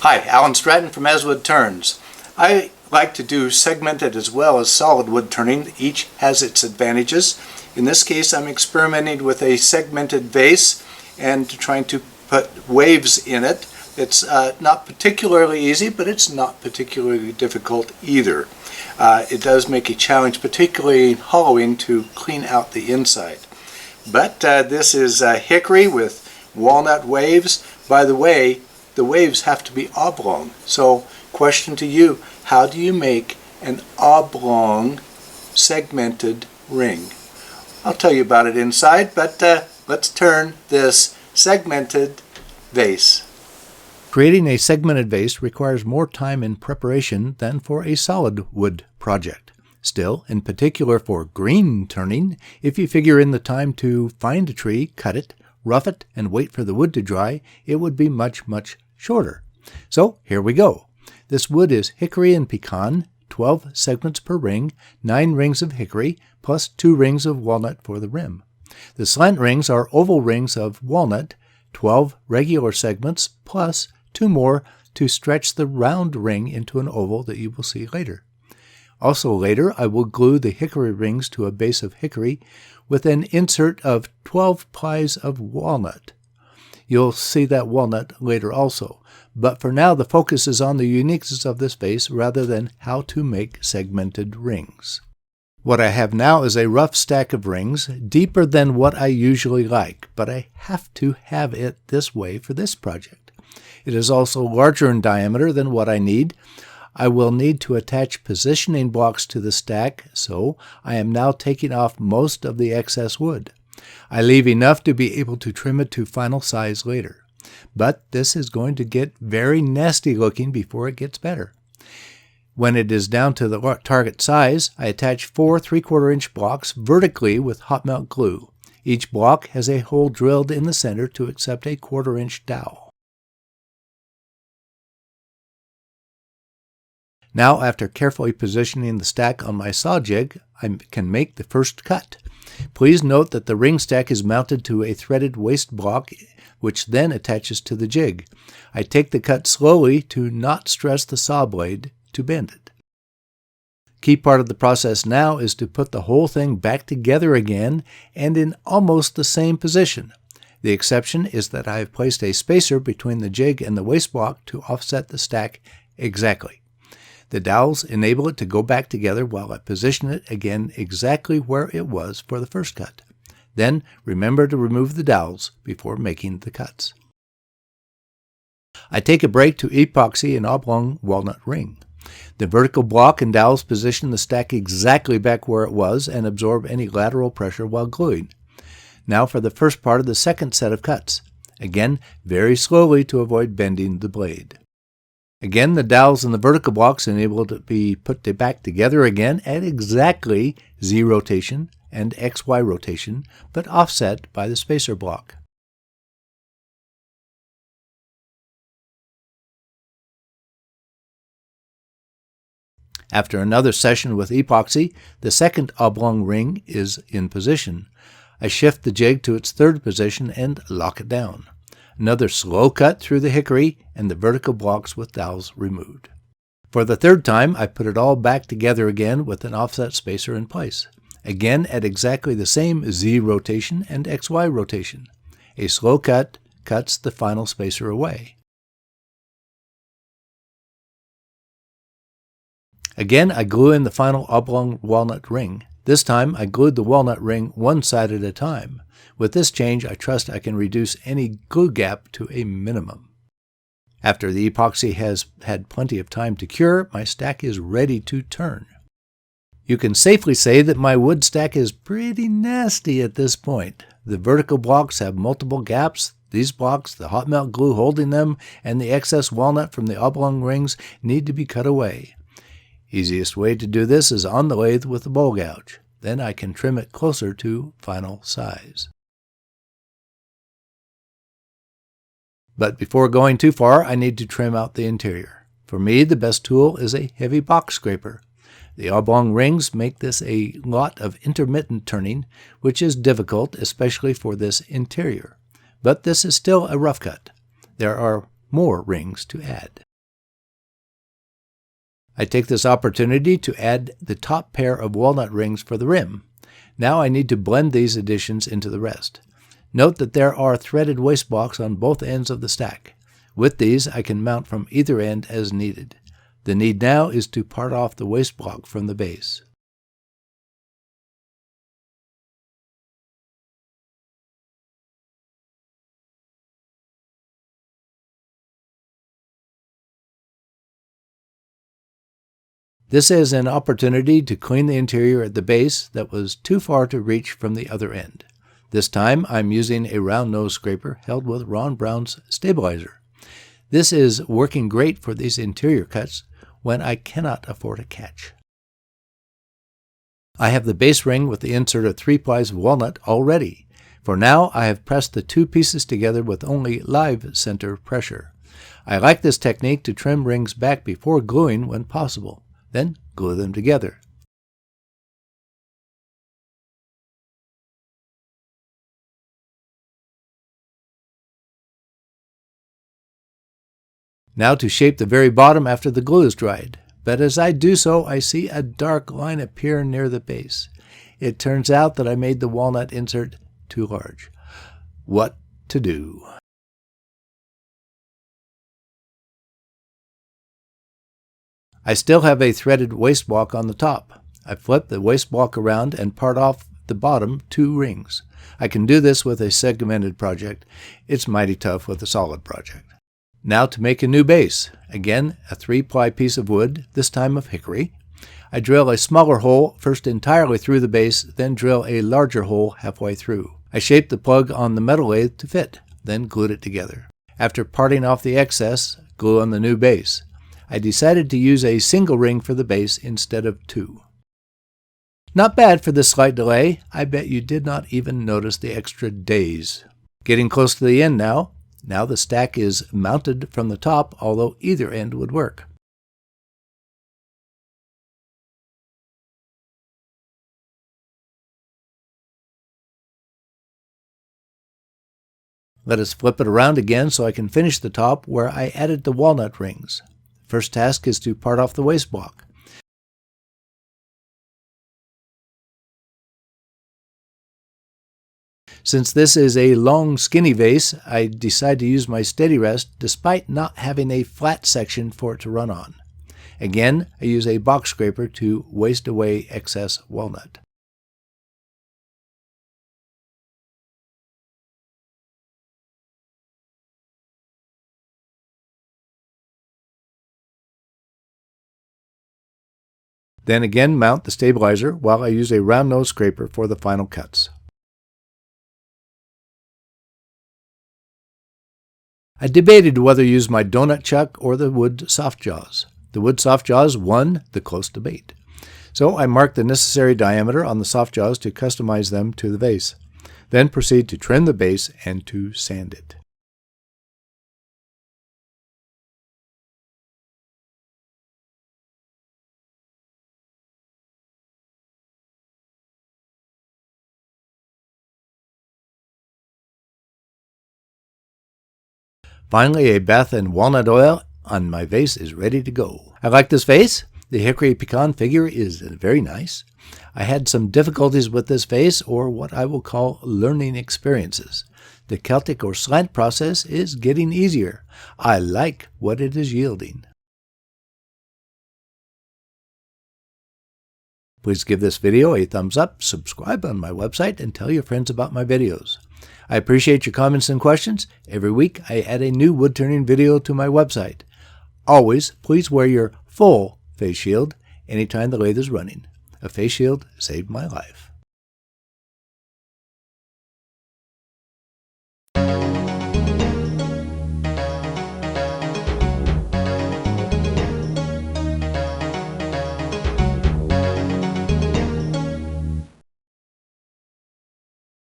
Hi, Alan Stratton from Woodturns. I like to do segmented as well as solid wood turning. Each has its advantages. In this case, I'm experimenting with a segmented vase and trying to put waves in it. It's not particularly easy, but it's not particularly difficult either. It does make a challenge, particularly in hollowing, to clean out the inside. But this is hickory with walnut waves. By the way, the waves have to be oblong. So, question to you, how do you make an oblong segmented ring? I'll tell you about it inside, but let's turn this segmented vase. Creating a segmented vase requires more time and preparation than for a solid wood project. Still, in particular for green turning, if you figure in the time to find a tree, cut it, rough it, and wait for the wood to dry, it would be much shorter. So here we go. This wood is hickory and pecan, 12 segments per ring, 9 rings of hickory, plus 2 rings of walnut for the rim. The slant rings are oval rings of walnut, 12 regular segments, plus 2 more to stretch the round ring into an oval that you will see later. Also later, I will glue the hickory rings to a base of hickory with an insert of 12 plys of walnut. You'll see that walnut later also, but for now the focus is on the uniqueness of this vase rather than how to make segmented rings. What I have now is a rough stack of rings, deeper than what I usually like, but I have to have it this way for this project. It is also larger in diameter than what I need. I will need to attach positioning blocks to the stack, so I am now taking off most of the excess wood. I leave enough to be able to trim it to final size later. But this is going to get very nasty looking before it gets better. When it is down to the target size, I attach 4 3/4-inch blocks vertically with hot melt glue. Each block has a hole drilled in the center to accept a 1/4-inch dowel. Now, after carefully positioning the stack on my saw jig, I can make the first cut. Please note that the ring stack is mounted to a threaded waste block, which then attaches to the jig. I take the cut slowly to not stress the saw blade to bend it. Key part of the process now is to put the whole thing back together again and in almost the same position. The exception is that I have placed a spacer between the jig and the waste block to offset the stack exactly. The dowels enable it to go back together while I position it again exactly where it was for the first cut. Then remember to remove the dowels before making the cuts. I take a break to epoxy an oblong walnut ring. The vertical block and dowels position the stack exactly back where it was and absorb any lateral pressure while gluing. Now for the first part of the second set of cuts. Again, very slowly to avoid bending the blade. Again, the dowels and the vertical blocks enable it to be put back together again at exactly Z rotation and XY rotation, but offset by the spacer block. After another session with epoxy, the second oblong ring is in position. I shift the jig to its third position and lock it down. Another slow cut through the hickory and the vertical blocks with dowels removed. For the third time, I put it all back together again with an offset spacer in place. Again at exactly the same Z rotation and XY rotation. A slow cut cuts the final spacer away. Again, I glue in the final oblong walnut ring. This time, I glued the walnut ring one side at a time. With this change, I trust I can reduce any glue gap to a minimum. After the epoxy has had plenty of time to cure, my stack is ready to turn. You can safely say that my wood stack is pretty nasty at this point. The vertical blocks have multiple gaps. These blocks, the hot melt glue holding them, and the excess walnut from the oblong rings need to be cut away. Easiest way to do this is on the lathe with the bowl gouge. Then I can trim it closer to final size. But before going too far, I need to trim out the interior. For me, the best tool is a heavy box scraper. The oblong rings make this a lot of intermittent turning, which is difficult, especially for this interior. But this is still a rough cut. There are more rings to add. I take this opportunity to add the top pair of walnut rings for the rim. Now I need to blend these additions into the rest. Note that there are threaded waste blocks on both ends of the stack. With these, I can mount from either end as needed. The need now is to part off the waste block from the base. This is an opportunity to clean the interior at the base that was too far to reach from the other end. This time I'm using a round nose scraper held with Ron Brown's stabilizer. This is working great for these interior cuts when I cannot afford a catch. I have the base ring with the insert of 3 plies of walnut all ready. For now I have pressed the two pieces together with only live center pressure. I like this technique to trim rings back before gluing when possible. Then glue them together. Now to shape the very bottom after the glue is dried. But as I do so, I see a dark line appear near the base. It turns out that I made the walnut insert too large. What to do? I still have a threaded waste block on the top. I flip the waste block around and part off the bottom 2 rings. I can do this with a segmented project. It's mighty tough with a solid project. Now to make a new base. Again, a 3-ply piece of wood, this time of hickory. I drill a smaller hole first entirely through the base, then drill a larger hole halfway through. I shape the plug on the metal lathe to fit, then glued it together. After parting off the excess, glue on the new base. I decided to use a single ring for the base instead of 2. Not bad for this slight delay. I bet you did not even notice the extra days. Getting close to the end now. Now the stack is mounted from the top, although either end would work. Let us flip it around again so I can finish the top where I added the walnut rings. First task is to part off the waste block. Since this is a long, skinny vase, I decide to use my steady rest despite not having a flat section for it to run on. Again, I use a box scraper to waste away excess walnut. Then again mount the stabilizer while I use a round nose scraper for the final cuts. I debated whether to use my donut chuck or the wood soft jaws. The wood soft jaws won the close debate. So I marked the necessary diameter on the soft jaws to customize them to the vase. Then proceed to trim the base and to sand it. Finally, a bath in walnut oil on my vase is ready to go. I like this vase. The hickory pecan figure is very nice. I had some difficulties with this vase, or what I will call learning experiences. The Celtic or slant process is getting easier. I like what it is yielding. Please give this video a thumbs up, subscribe on my website, and tell your friends about my videos. I appreciate your comments and questions. Every week I add a new wood turning video to my website. Always, please wear your full face shield anytime the lathe is running. A face shield saved my life.